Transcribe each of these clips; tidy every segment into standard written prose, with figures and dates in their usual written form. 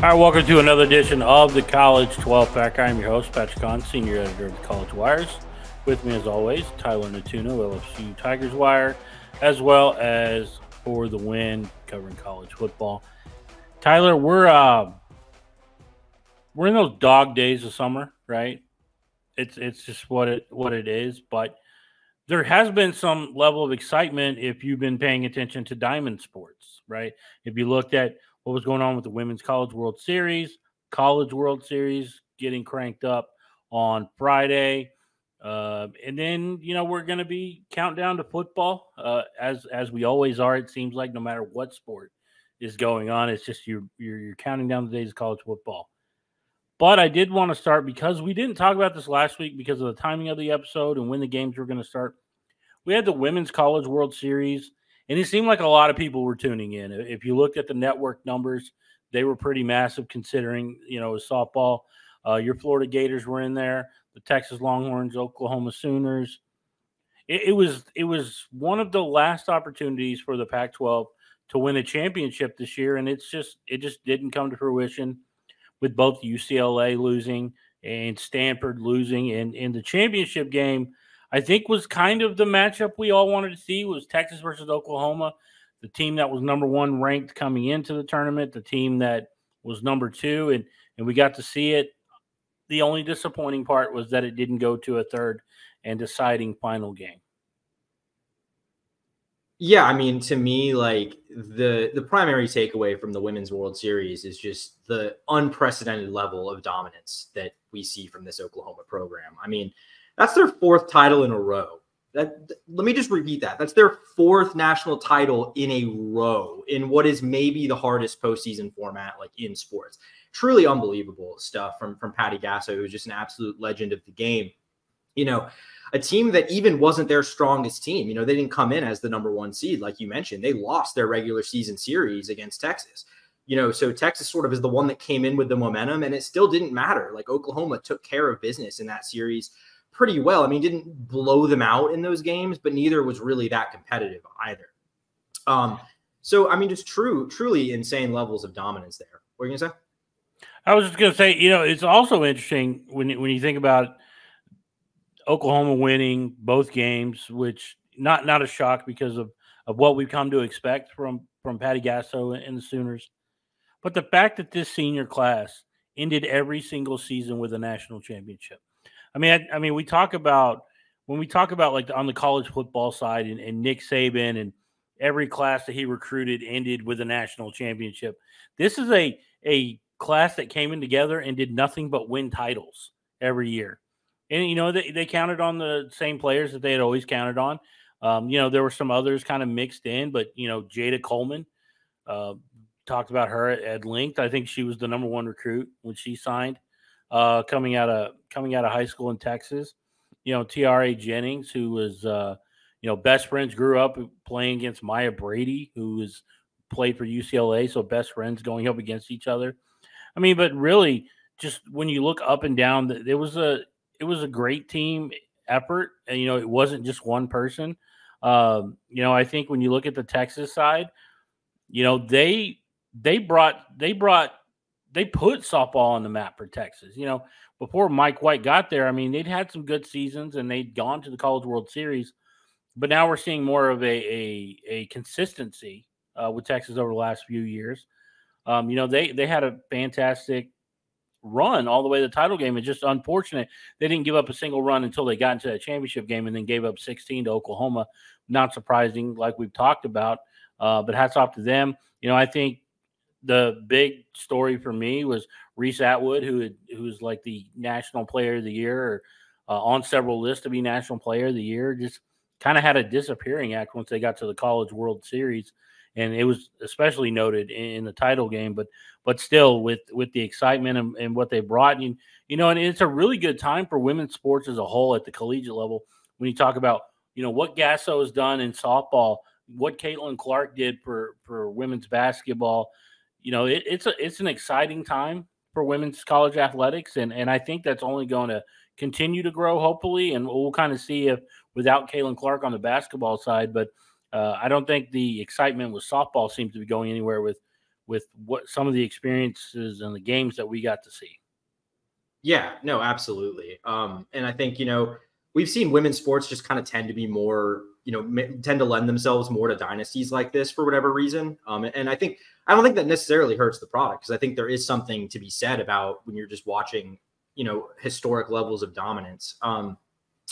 All right, welcome to another edition of the College 12-Pack. I'm your host, Patrick Kahn, Senior Editor of the College Wires. With me, as always, Tyler Natuno, LSU Tigers Wire, as well as For the Win, covering college football. Tyler, we're in those dog days of summer, right? It's just what it is, but there has been some level of excitement if you've been paying attention to diamond sports, right? If you looked at what was going on with the Women's College World Series, College World Series getting cranked up on Friday. And then, we're going to be counting down to football as we always are. It seems like no matter what sport is going on, it's just you're counting down the days of college football. But I did want to start because we didn't talk about this last week because of the timing of the episode and when the games were going to start. We had the Women's College World Series, and it seemed like a lot of people were tuning in. If you looked at the network numbers, they were pretty massive considering, softball. Your Florida Gators were in there, the Texas Longhorns, Oklahoma Sooners. It was one of the last opportunities for the Pac-12 to win a championship this year, and it just didn't come to fruition with both UCLA losing and Stanford losing. And in the championship game, I think was kind of the matchup we all wanted to see was Texas versus Oklahoma, the team that was number one ranked coming into the tournament, the team that was number two, and we got to see it. The only disappointing part was that it didn't go to a third and deciding final game. Yeah, I mean, to me, like the primary takeaway from the Women's World Series is just the unprecedented level of dominance that we see from this Oklahoma program. I mean, that's their fourth title in a row. Let me just repeat that. That's their fourth national title in a row in what is maybe the hardest postseason format like in sports. Truly unbelievable stuff from Patty Gasso, who's just an absolute legend of the game. A team that even wasn't their strongest team. They didn't come in as the number one seed, like you mentioned. They lost their regular season series against Texas. So Texas sort of is the one that came in with the momentum, and it still didn't matter. Like Oklahoma took care of business in that series pretty well. I mean, didn't blow them out in those games, but neither was really that competitive either. So, I mean, just truly insane levels of dominance there. What are you going to say? I was just going to say, it's also interesting when you think about Oklahoma winning both games, which not a shock because of what we've come to expect from Patty Gasso and the Sooners. But the fact that this senior class ended every single season with a national championship. I mean, we talk about like on the college football side and Nick Saban and every class that he recruited ended with a national championship. This is a class that came in together and did nothing but win titles every year. And, they counted on the same players that they had always counted on. There were some others kind of mixed in, but, Jada Coleman, talked about her at length. I think she was the number one recruit when she signed, coming out of high school in Texas. T.R.A. Jennings, who was, best friends, grew up playing against Maya Brady, who played for UCLA. So best friends going up against each other. I mean, but really just when you look up and down, it was a great team effort. And, it wasn't just one person. I think when you look at the Texas side, they put softball on the map for Texas. Before Mike White got there, I mean, they'd had some good seasons and they'd gone to the College World Series, but now we're seeing more of a consistency with Texas over the last few years. They had a fantastic run all the way to the title game. It's just unfortunate they didn't give up a single run until they got into that championship game and then gave up 16 to Oklahoma. Not surprising, like we've talked about, but hats off to them. I think the big story for me was Reese Atwood, who's like the National Player of the Year or on several lists to be National Player of the Year, just kind of had a disappearing act once they got to the College World Series. And it was especially noted in the title game, but still with the excitement and what they brought, and it's a really good time for women's sports as a whole at the collegiate level. When you talk about, what Gasso has done in softball, what Caitlin Clark did for women's basketball, it's an exciting time for women's college athletics. And I think that's only going to continue to grow, hopefully. And we'll kind of see if without Caitlin Clark on the basketball side, but I don't think the excitement with softball seems to be going anywhere with with what some of the experiences and the games that we got to see. Yeah, no, absolutely. And I think, we've seen women's sports just kind of tend to be more, tend to lend themselves more to dynasties like this for whatever reason. And I don't think that necessarily hurts the product, because I think there is something to be said about when you're just watching, historic levels of dominance.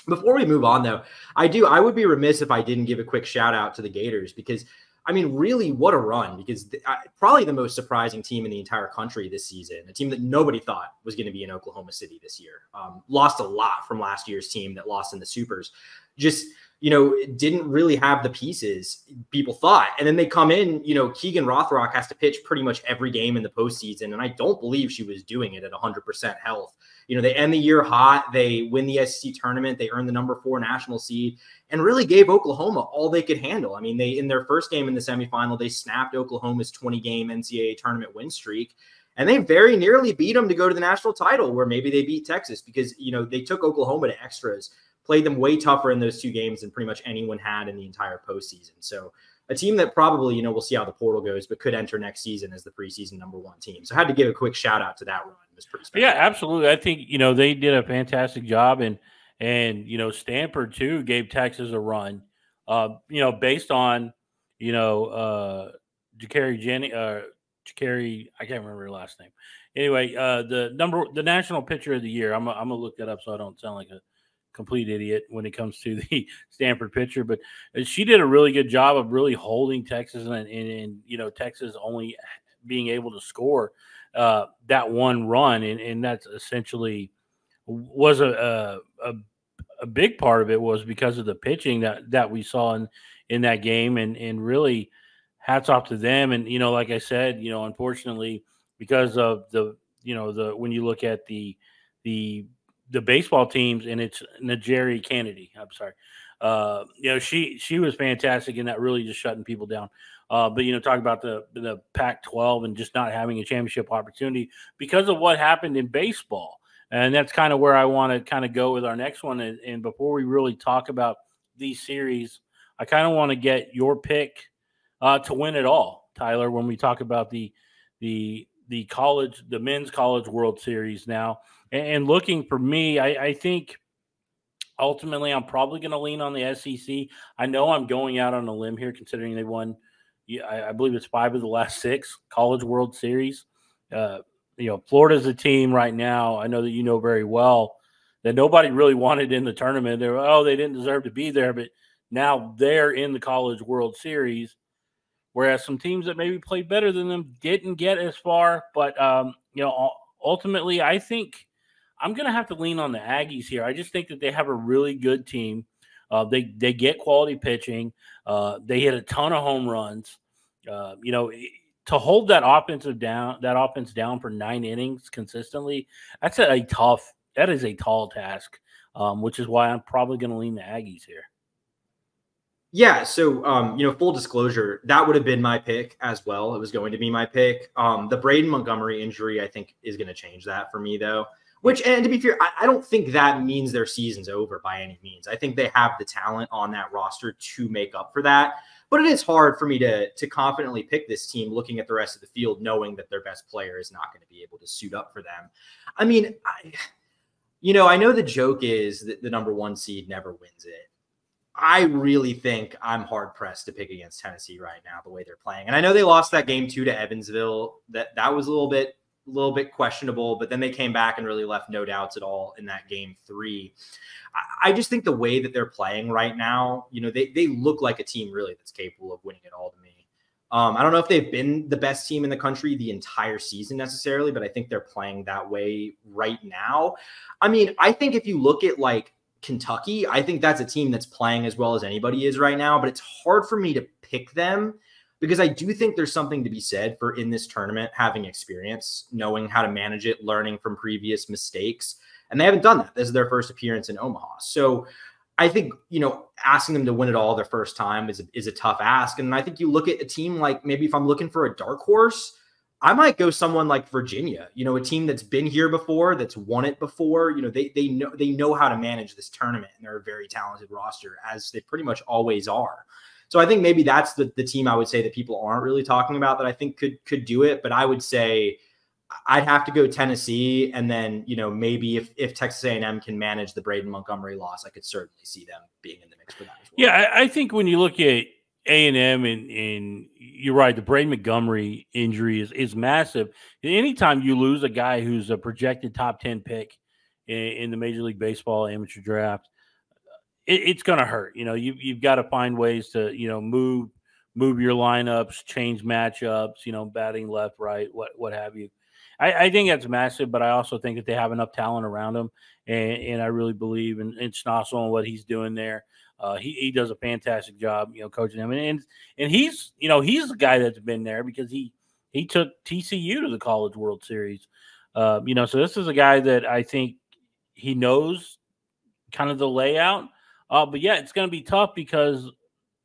Before we move on, though, I would be remiss if I didn't give a quick shout out to the Gators, because I mean, really, what a run, because probably the most surprising team in the entire country this season, a team that nobody thought was going to be in Oklahoma City this year. Lost a lot from last year's team that lost in the Supers. Just, didn't really have the pieces people thought. And then they come in, Keegan Rothrock has to pitch pretty much every game in the postseason. And I don't believe she was doing it at 100% health. They end the year hot. They win the SEC tournament. They earn the number 4 national seed and really gave Oklahoma all they could handle. I mean, in their first game in the semifinal, they snapped Oklahoma's 20-game NCAA tournament win streak. And they very nearly beat them to go to the national title, where maybe they beat Texas, because, they took Oklahoma to extras, played them way tougher in those 2 games than pretty much anyone had in the entire postseason. So a team that probably, we'll see how the portal goes, but could enter next season as the preseason number 1 team. So I had to give a quick shout out to that run. It was pretty special. Yeah, absolutely. I think, they did a fantastic job, and Stanford too gave Texas a run, based on, Jakari, I can't remember her last name. Anyway, the national pitcher of the year. I'm gonna look that up so I don't sound like a complete idiot when it comes to the Stanford pitcher, but she did a really good job of really holding Texas, and Texas only being able to score that one run, and that's essentially was a big part of it was because of the pitching that we saw in that game, and really hats off to them. And like I said, unfortunately, because of the when you look at the baseball teams, and it's Najeri Kennedy. I'm sorry. She was fantastic in that, really just shutting people down. But talk about the Pac-12 and just not having a championship opportunity because of what happened in baseball. And that's kind of where I want to kind of go with our next one. And before we really talk about these series, I kind of want to get your pick to win it all, Tyler, when we talk about the men's college World Series now. And looking for me, I think ultimately I'm probably going to lean on the SEC. I know I'm going out on a limb here, considering they won, I believe it's 5 of the last 6 college World Series. Florida's a team right now, I know that you know very well, that nobody really wanted in the tournament. They didn't deserve to be there, but now they're in the College World Series, whereas some teams that maybe played better than them didn't get as far. But, ultimately, I think I'm going to have to lean on the Aggies here. I just think that they have a really good team. They get quality pitching. They hit a ton of home runs. To hold that offense down for 9 innings consistently, that is a tall task, which is why I'm probably going to lean the Aggies here. Yeah. So, full disclosure, that would have been my pick as well. It was going to be my pick. The Braden Montgomery injury, I think, is going to change that for me, though. And to be fair, I don't think that means their season's over by any means. I think they have the talent on that roster to make up for that. But it is hard for me to confidently pick this team looking at the rest of the field, knowing that their best player is not going to be able to suit up for them. I mean, I know the joke is that the number 1 seed never wins it. I really think I'm hard pressed to pick against Tennessee right now, the way they're playing. And I know they lost that game 2 to Evansville. That was a little bit questionable, but then they came back and really left no doubts at all in that game 3. I just think the way that they're playing right now, they look like a team really that's capable of winning it all to me. I don't know if they've been the best team in the country the entire season necessarily, but I think they're playing that way right now. I mean, I think if you look at like Kentucky, I think that's a team that's playing as well as anybody is right now, but it's hard for me to pick them because I do think there's something to be said for in this tournament having experience, knowing how to manage it, learning from previous mistakes. And they haven't done that. This is their first appearance in Omaha. So I think, asking them to win it all their first time is a tough ask. And I think you look at a team like, maybe if I'm looking for a dark horse, I might go someone like Virginia, a team that's been here before, that's won it before. They know how to manage this tournament, and they're a very talented roster, as they pretty much always are. So I think maybe that's the team I would say that people aren't really talking about that I think could do it. But I would say I'd have to go Tennessee, and then maybe if Texas A&M can manage the Braden Montgomery loss, I could certainly see them being in the mix for that as well. Yeah, I think when you look at A&M and you're right, the Braden Montgomery injury is massive. Anytime you lose a guy who's a projected top 10 pick in the Major League Baseball amateur draft, it's going to hurt. You've got to find ways to move your lineups, change matchups. Batting left, right, what have you. I think that's massive, but I also think that they have enough talent around them, and I really believe in Schnossel and what he's doing there. He does a fantastic job, coaching him, and he's he's the guy that's been there because he took TCU to the College World Series. So this is a guy that I think he knows kind of the layout. But yeah, it's going to be tough because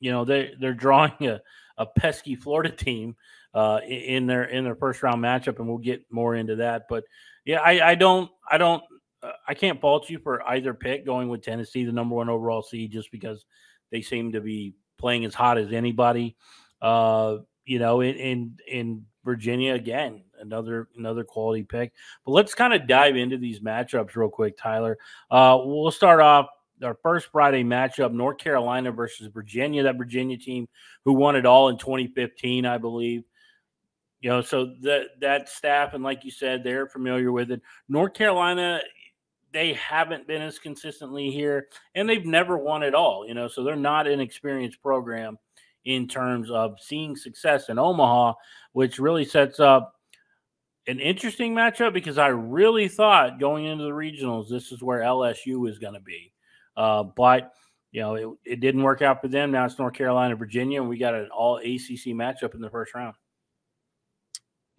they're drawing a pesky Florida team in their first round matchup, and we'll get more into that. But yeah, I can't fault you for either pick going with Tennessee, the number 1 overall seed, just because they seem to be playing as hot as anybody. In Virginia, again, another quality pick. But let's kind of dive into these matchups real quick, Tyler. We'll start off our first Friday matchup, North Carolina versus Virginia, that Virginia team who won it all in 2015, I believe. So that staff, and like you said, they're familiar with it. North Carolina, they haven't been as consistently here, and they've never won it all, so they're not an experienced program in terms of seeing success in Omaha, which really sets up an interesting matchup because I really thought going into the regionals, this is where LSU was going to be. But it didn't work out for them. Now it's North Carolina, Virginia, and we got an all ACC matchup in the first round.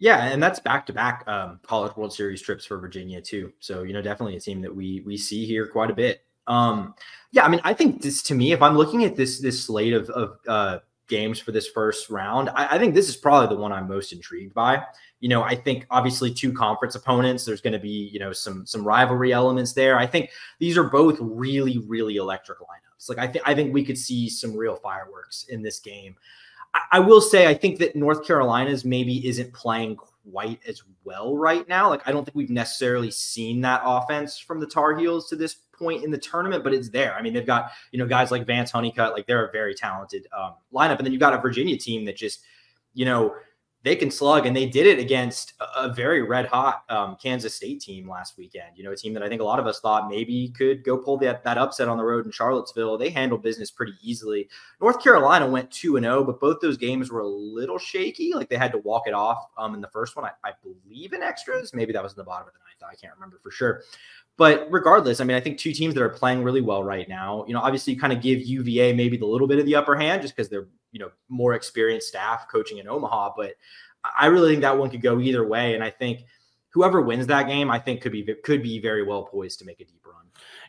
Yeah, and that's back-to-back College World Series trips for Virginia too. So definitely a team that we see here quite a bit. Yeah, I mean, I think this, to me, if I'm looking at this slate of games for this first round, I think this is probably the one I'm most intrigued by. I think obviously 2 conference opponents, there's going to be, some rivalry elements there. I think these are both really, really electric lineups. Like I think we could see some real fireworks in this game. I will say, I think that North Carolina's maybe isn't playing quite as well right now. Like, I don't think we've necessarily seen that offense from the Tar Heels to this point in the tournament, but it's there. I mean, they've got, guys like Vance Honeycutt, like they're a very talented lineup. And then you've got a Virginia team that just, they can slug, and they did it against a very red hot Kansas State team last weekend. A team that I think a lot of us thought maybe could go pull that upset on the road in Charlottesville. They handled business pretty easily. North Carolina went 2-0, but both those games were a little shaky. Like they had to walk it off in the first one, I believe in extras. Maybe that was in the bottom of the ninth. I can't remember for sure. But regardless, I mean, I think 2 teams that are playing really well right now, obviously you kind of give UVA maybe the little bit of the upper hand just because they're, more experienced staff coaching in Omaha. But I really think that one could go either way. And I think whoever wins that game, I think could be very well poised to make a deep run.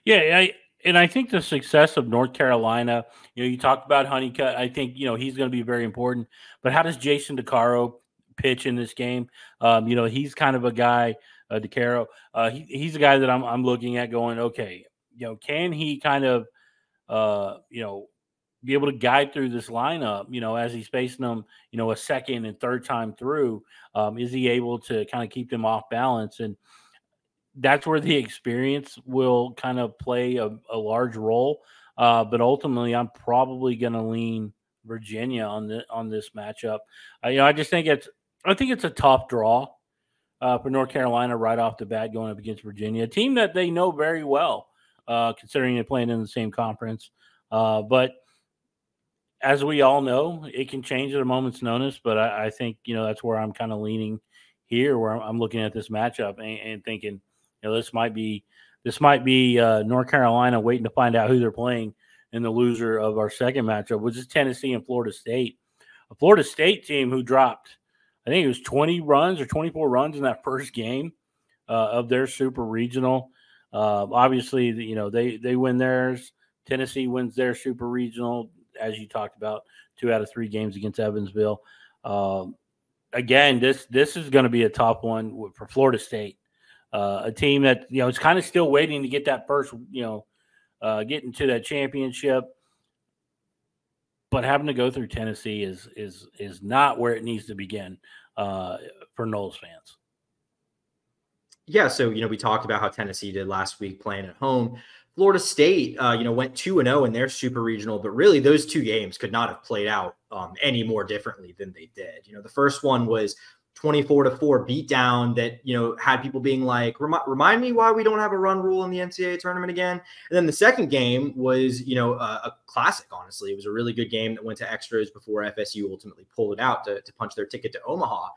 Yeah. I think the success of North Carolina, you talked about Honeycutt. I think, he's going to be very important. But how does Jason DeCaro pitch in this game? He's kind of a guy, DeCaro. He's a guy that I'm looking at going, okay, can he kind of, be able to guide through this lineup, as he's facing them, a second and third time through, is he able to kind of keep them off balance? And that's where the experience will kind of play a large role. But ultimately, I'm probably going to lean Virginia on this matchup. I just think it's a tough draw for North Carolina right off the bat going up against Virginia, a team that they know very well, considering they're playing in the same conference. But as we all know, it can change at a moment's notice, but I think, that's where I'm kind of leaning here, where I'm looking at this matchup and thinking, this might be North Carolina waiting to find out who they're playing in the loser of our second matchup, which is Tennessee and Florida State. A Florida State team who dropped, I think it was 20 runs or 24 runs in that first game of their super regional. Obviously, they win theirs. Tennessee wins their super regional, as you talked about, 2 out of 3 games against Evansville. Again, this is going to be a tough one for Florida State, a team that is kind of still waiting to get that first, get into that championship. but having to go through Tennessee is not where it needs to begin for Noles fans. Yeah, so we talked about how Tennessee did last week playing at home. Florida State, went 2-0 in their super regional, but really those two games could not have played out any more differently than they did. The first one was 24-4 beatdown that had people being like, remind me why we don't have a run rule in the NCAA tournament again. And then the second game was a classic. Honestly, it was a really good game that went to extras before FSU ultimately pulled it out to punch their ticket to Omaha.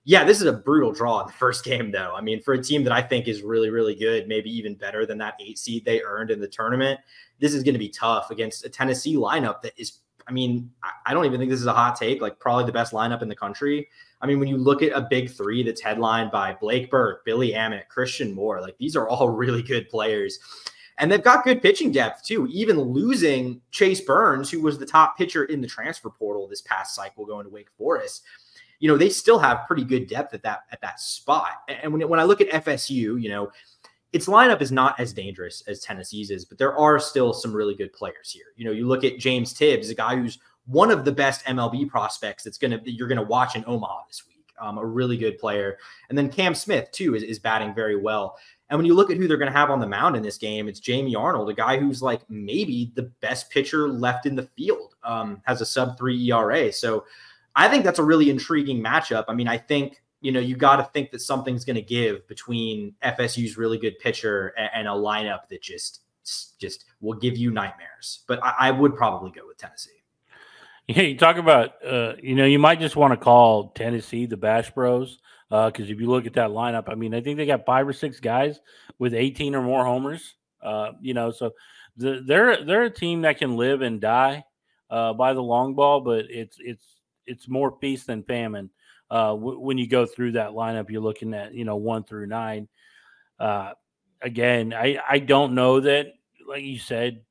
Yeah, this is a brutal draw in the first game, though. I mean, for a team that I think is really, really good, maybe even better than that 8 seed they earned in the tournament, this is going to be tough against a Tennessee lineup that is, I mean, I don't even think this is a hot take, like probably the best lineup in the country. I mean, when you look at a big three that's headlined by Blake Burke, Billy Emmett, Christian Moore, like these are all really good players. And they've got good pitching depth, too. Even losing Chase Burns, who was the top pitcher in the transfer portal this past cycle going to Wake Forest, they still have pretty good depth at that spot. And when I look at FSU, its lineup is not as dangerous as Tennessee's is, but there are still some really good players here. You look at James Tibbs, a guy who's one of the best MLB prospects that you're gonna watch in Omaha this week. A really good player. And then Cam Smith, too, is batting very well. And when you look at who they're going to have on the mound in this game, it's Jamie Arnold, a guy who's like maybe the best pitcher left in the field, has a sub-3 ERA. So I think that's a really intriguing matchup. I mean, I think, you got to think that something's going to give between FSU's really good pitcher and a lineup that just will give you nightmares. But I would probably go with Tennessee. Yeah, you talk about, you might just want to call Tennessee the Bash Bros because if you look at that lineup, I mean, I think they got 5 or 6 guys with 18 or more homers. So they're a team that can live and die by the long ball, but it's more feast than famine when you go through that lineup. You're looking at 1 through 9. Again, I don't know that, like you said,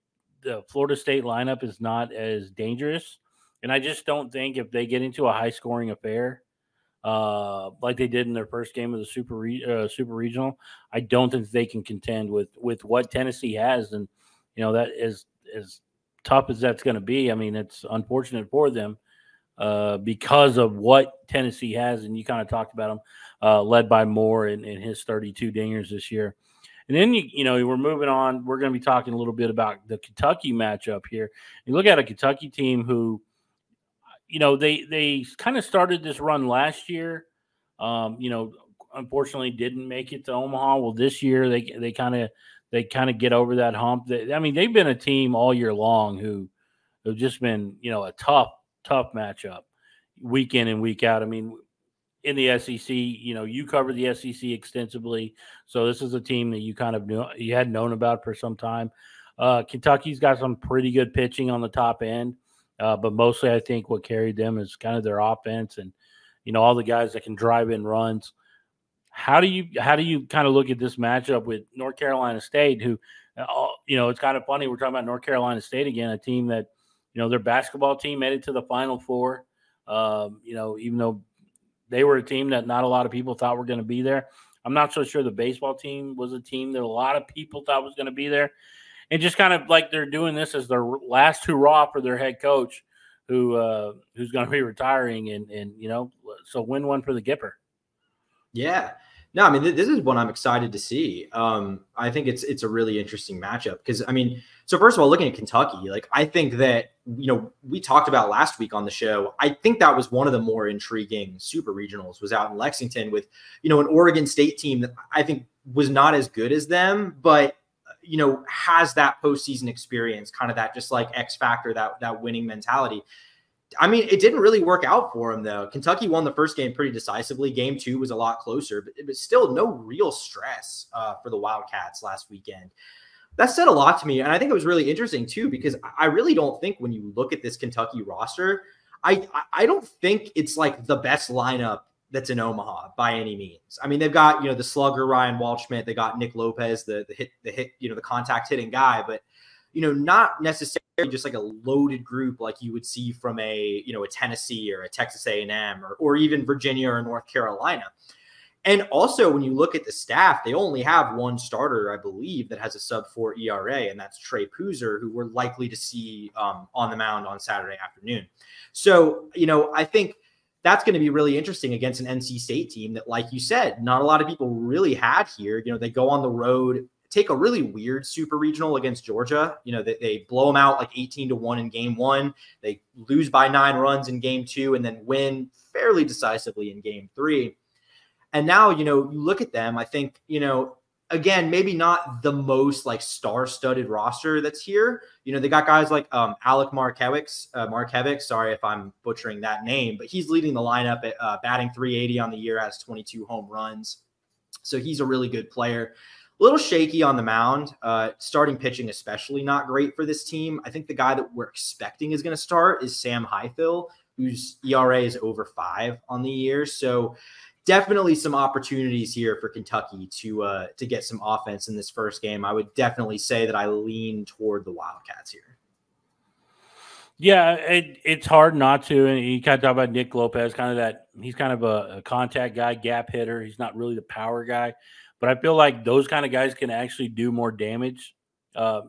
the Florida State lineup is not as dangerous. And I just don't think if they get into a high-scoring affair like they did in their first game of the Super Regional, I don't think they can contend with what Tennessee has. And, that is as tough as that's going to be. I mean, it's unfortunate for them because of what Tennessee has. And you kind of talked about them, led by Moore in his 32 dingers this year. And then, we're moving on. We're going to be talking a little bit about the Kentucky matchup here. You look at a Kentucky team who, they kind of started this run last year. Unfortunately didn't make it to Omaha. Well, this year they kind of get over that hump. They've been a team all year long who have just been, a tough matchup week in and week out. I mean, in the SEC, you cover the SEC extensively. So this is a team that you kind of you had known about for some time. Kentucky's got some pretty good pitching on the top end. But mostly I think what carried them is kind of their offense and, all the guys that can drive in runs. How do you kind of look at this matchup with North Carolina State, who, it's kind of funny. We're talking about North Carolina State again, a team that, their basketball team made it to the Final Four. Even though they were a team that not a lot of people thought were going to be there. I'm not so sure the baseball team was a team that a lot of people thought was going to be there. And just kind of like they're doing this as their last hurrah for their head coach, who's going to be retiring, and so win one for the Gipper. Yeah, no, I mean this is what I'm excited to see. I think it's a really interesting matchup because so first of all, looking at Kentucky, like I think that we talked about last week on the show. I think that was one of the more intriguing super regionals was out in Lexington with an Oregon State team that I think was not as good as them, but has that postseason experience, kind of that just like X factor, that winning mentality. I mean, it didn't really work out for him, though. Kentucky won the first game pretty decisively. Game 2 was a lot closer, but it was still no real stress for the Wildcats last weekend. That said a lot to me, and I think it was really interesting, too, because I really don't think when you look at this Kentucky roster, I don't think it's like the best lineup that's in Omaha by any means. I mean, they've got, the slugger Ryan Waldschmidt, they got Nick Lopez, the hit, the contact hitting guy, but, not necessarily just like a loaded group like you would see from a Tennessee or a Texas A&M or even Virginia or North Carolina. And also, when you look at the staff, they only have one starter, I believe, that has a sub-4 ERA, and that's Trey Poozer, who we're likely to see on the mound on Saturday afternoon. So, I think that's going to be really interesting against an NC State team that, like you said, not a lot of people really had here. They go on the road, take a really weird super regional against Georgia. They blow them out like 18-1 in game 1. They lose by 9 runs in game 2 and then win fairly decisively in game 3. And now, you look at them, I think, again, maybe not the most like star-studded roster that's here. They got guys like Alec Markevich. Sorry if I'm butchering that name, but he's leading the lineup at batting 380 on the year, has 22 home runs. So he's a really good player. A little shaky on the mound, starting pitching especially not great for this team. I think the guy that we're expecting is going to start is Sam Highfill, whose ERA is over 5 on the year. So definitely some opportunities here for Kentucky to get some offense in this first game. I would definitely say that I lean toward the Wildcats here. Yeah, it's hard not to. And you kind of talk about Nick Lopez, he's kind of a contact guy, gap hitter. He's not really the power guy. But I feel like those kind of guys can actually do more damage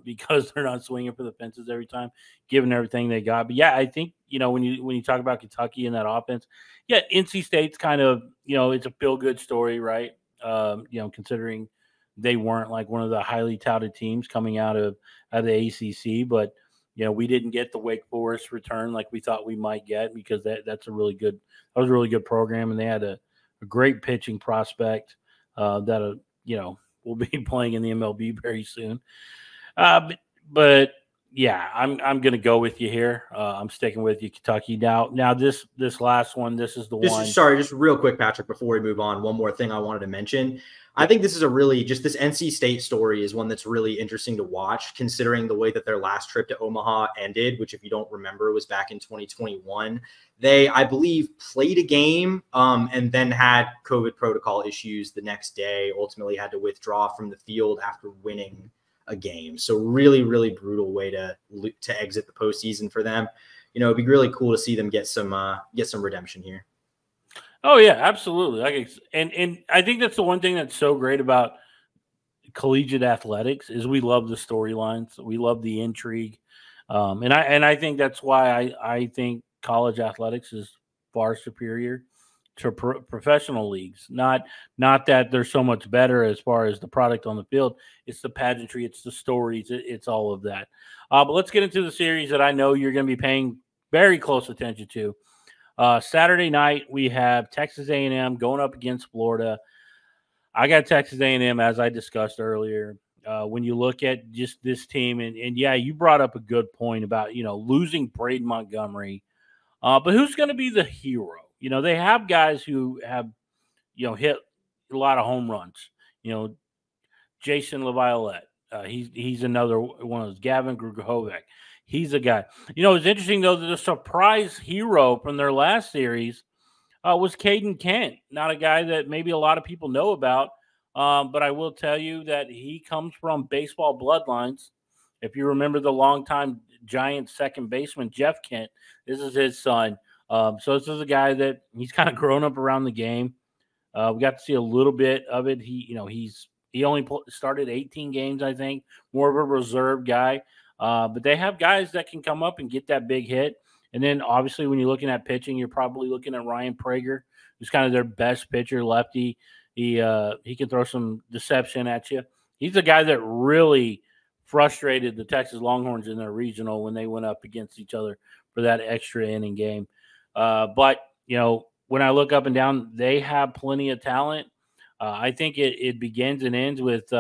because they're not swinging for the fences every time, given everything they got. But, yeah, I think, when you talk about Kentucky and that offense, yeah, NC State's kind of, it's a feel-good story, right? Considering they weren't like one of the highly touted teams coming out of the ACC. But, we didn't get the Wake Forest return like we thought we might get because that was a really good program. And they had a great pitching prospect that will be playing in the MLB very soon. But yeah, I'm going to go with you here. I'm sticking with you, Kentucky. Now this last one, this is the one. Sorry, just real quick, Patrick, before we move on, one more thing I wanted to mention. I think this is this NC State story is one that's really interesting to watch, considering the way that their last trip to Omaha ended, which, if you don't remember, was back in 2021. They, I believe, played a game and then had COVID protocol issues the next day, ultimately had to withdraw from the field after winning a game. So really, really brutal way to exit the postseason for them. It'd be really cool to see them get some redemption here. Oh yeah, absolutely. And I think that's the one thing that's so great about collegiate athletics is we love the storylines, we love the intrigue, and I think that's why I think college athletics is far superior to professional leagues. Not that they're so much better as far as the product on the field. It's the pageantry, it's the stories, it's all of that. But let's get into the series that I know you're going to be paying very close attention to. Saturday night, we have Texas A&M going up against Florida. I got Texas A&M, as I discussed earlier. When you look at just this team, and yeah, you brought up a good point about, losing Braden Montgomery. But who's going to be the hero? They have guys who have, hit a lot of home runs. Jason LaViolette. He's another one of those. Gavin Grugovic. He's a guy. It's interesting, though, that the surprise hero from their last series was Caden Kent. Not a guy that maybe a lot of people know about, but I will tell you that he comes from baseball bloodlines. If you remember the longtime Giants second baseman, Jeff Kent, this is his son. So this is a guy that he's kind of grown up around the game. We got to see a little bit of it. He only started 18 games, I think, more of a reserve guy. But they have guys that can come up and get that big hit. And then, obviously, when you're looking at pitching, you're probably looking at Ryan Prager, who's kind of their best pitcher, lefty. He can throw some deception at you. He's a guy that really frustrated the Texas Longhorns in their regional when they went up against each other for that extra inning game. But, when I look up and down, they have plenty of talent. I think it begins and ends with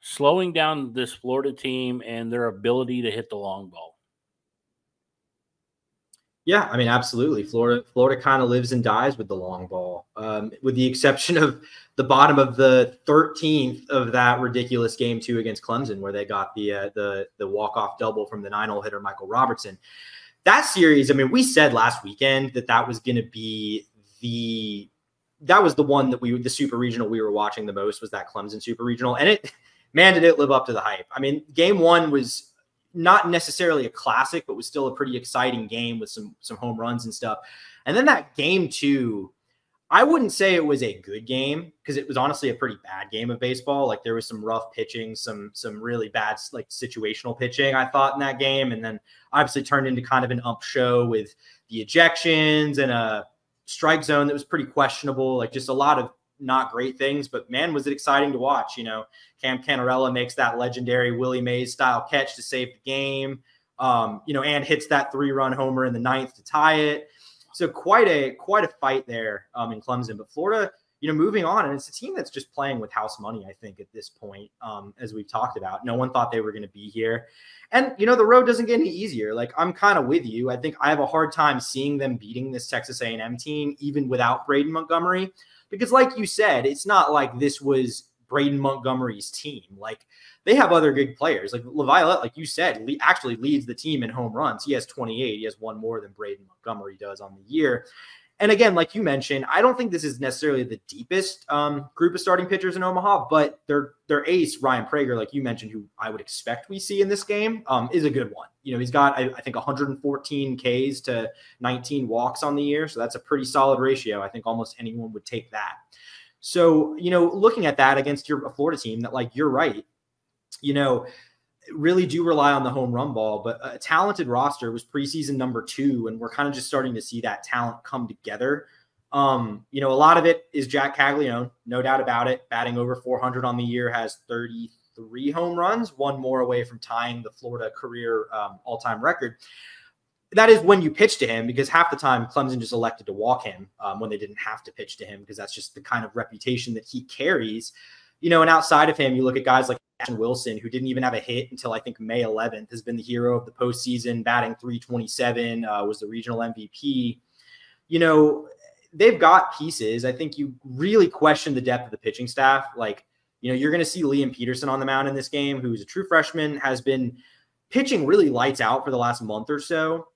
slowing down this Florida team and their ability to hit the long ball. Yeah, I mean, absolutely. Florida kind of lives and dies with the long ball, with the exception of the bottom of the 13th of that ridiculous game 2 against Clemson, where they got the walk-off double from the 9-hole hitter Michael Robertson. That series, I mean, we said last weekend that was going to be the one that the super regional we were watching the most, was that Clemson super regional, and did it live up to the hype. I mean, game 1 was not necessarily a classic, but was still a pretty exciting game with some home runs and stuff. And then that game 2, I wouldn't say it was a good game because it was honestly a pretty bad game of baseball. Like there was some rough pitching, some really bad like situational pitching I thought in that game, and then obviously turned into kind of an ump show with the ejections and a strike zone that was pretty questionable. Like just a lot of not great things, but man, was it exciting to watch. You know, Cam Canarella makes that legendary Willie Mays style catch to save the game. You know, and hits that 3-run homer in the 9th to tie it. So quite a fight there in Clemson. But Florida, you know, moving on, and it's a team that's just playing with house money, I think, at this point, as we've talked about. No one thought they were going to be here. And, you know, the road doesn't get any easier. Like, I'm kind of with you. I think I have a hard time seeing them beating this Texas A&M team, even without Braden Montgomery. Because like you said, it's not like this was Braden Montgomery's team. Like, they have other good players. Like LaViolette, like you said, actually leads the team in home runs. He has 28. He has one more than Braden Montgomery does on the year. And again, like you mentioned, I don't think this is necessarily the deepest group of starting pitchers in Omaha, but their ace, Ryan Prager, like you mentioned, who I would expect we see in this game, is a good one. You know, he's got, I think, 114 Ks to 19 walks on the year. So that's a pretty solid ratio. I think almost anyone would take that. So, you know, looking at that against your Florida team that, like, you're right, you know, really do rely on the home run ball, but a talented roster was preseason number 2. And we're kind of just starting to see that talent come together. You know, a lot of it is Jack Caglione, no doubt about it. Batting over 400 on the year, has 33 home runs, one more away from tying the Florida career all-time record. That is when you pitch to him, because half the time Clemson just elected to walk him when they didn't have to pitch to him, because that's just the kind of reputation that he carries. You know, and outside of him, you look at guys like Ashton Wilson, who didn't even have a hit until I think May 11th, has been the hero of the postseason, batting .327, was the regional MVP. You know, they've got pieces. I think you really question the depth of the pitching staff. Like, you know, you're going to see Liam Peterson on the mound in this game, who's a true freshman, has been pitching really lights out for the last month or so.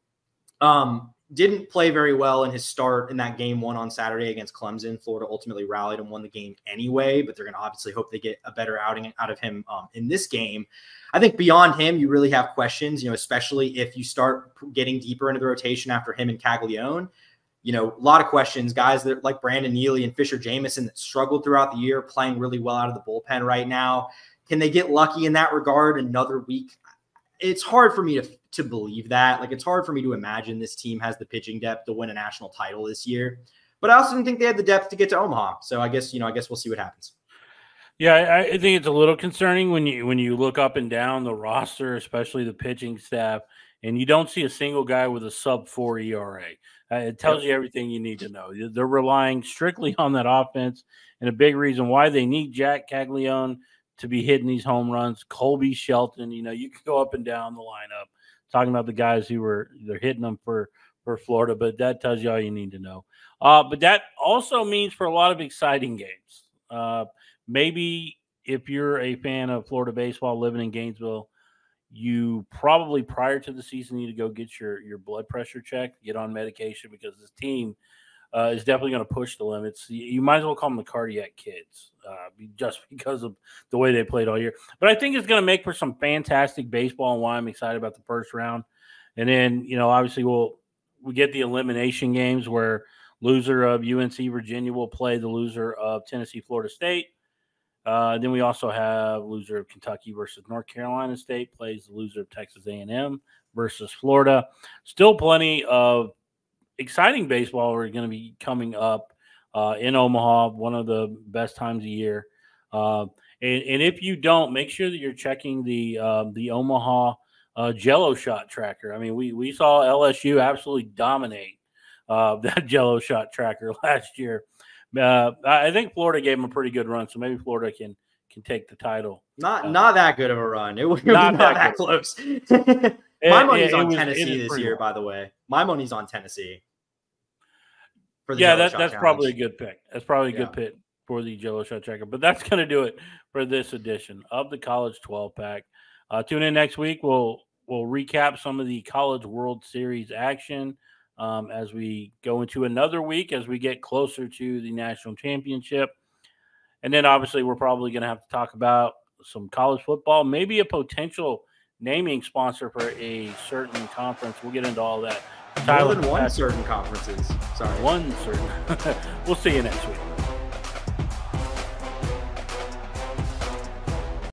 Didn't play very well in his start in that game 1 on Saturday against Clemson. Florida ultimately rallied and won the game anyway, but they're going to obviously hope they get a better outing out of him in this game. I think beyond him, you really have questions, you know, especially if you start getting deeper into the rotation after him and Caglione. You know, a lot of questions, guys that like Brandon Neely and Fisher Jamison that struggled throughout the year, playing really well out of the bullpen right now. Can they get lucky in that regard another week? It's hard for me to believe that. Like, it's hard for me to imagine this team has the pitching depth to win a national title this year. But I also didn't think they had the depth to get to Omaha. So I guess we'll see what happens. Yeah, I think it's a little concerning when you look up and down the roster, especially the pitching staff, and you don't see a single guy with a sub-4 ERA. It tells you everything you need to know. They're relying strictly on that offense, and a big reason why they need Jack Caglione to be hitting these home runs. Colby Shelton, you know, you can go up and down the lineup talking about the guys they're hitting them for Florida, but that tells you all you need to know. But that also means for a lot of exciting games. Maybe if you're a fan of Florida baseball living in Gainesville, you probably prior to the season need to go get your blood pressure checked, get on medication, because this team is definitely going to push the limits. You might as well call them the cardiac kids, just because of the way they played all year. But I think it's going to make for some fantastic baseball, and why I'm excited about the first round. And then, you know, obviously we get the elimination games where loser of UNC Virginia will play the loser of Tennessee Florida State. Then we also have loser of Kentucky versus North Carolina State plays the loser of Texas A&M versus Florida. Still plenty of exciting baseball are going to be coming up in Omaha, one of the best times of year. And if you don't, make sure that you're checking the Omaha Jello shot tracker. I mean, we saw LSU absolutely dominate that Jello shot tracker last year. I think Florida gave them a pretty good run, so maybe Florida can take the title. Not that good of a run. It was not that close. My money's on Tennessee this year, by the way. My money's on Tennessee. That's probably a good pick. That's probably a good pick for the Jello shot tracker. But that's going to do it for this edition of the College 12 Pack. Tune in next week. We'll recap some of the College World Series action as we go into another week, as we get closer to the national championship. And then obviously we're probably going to have to talk about some college football, maybe a potential naming sponsor for a certain conference. We'll get into all that. More than one certain conferences. Sorry. One certain. We'll see you next week.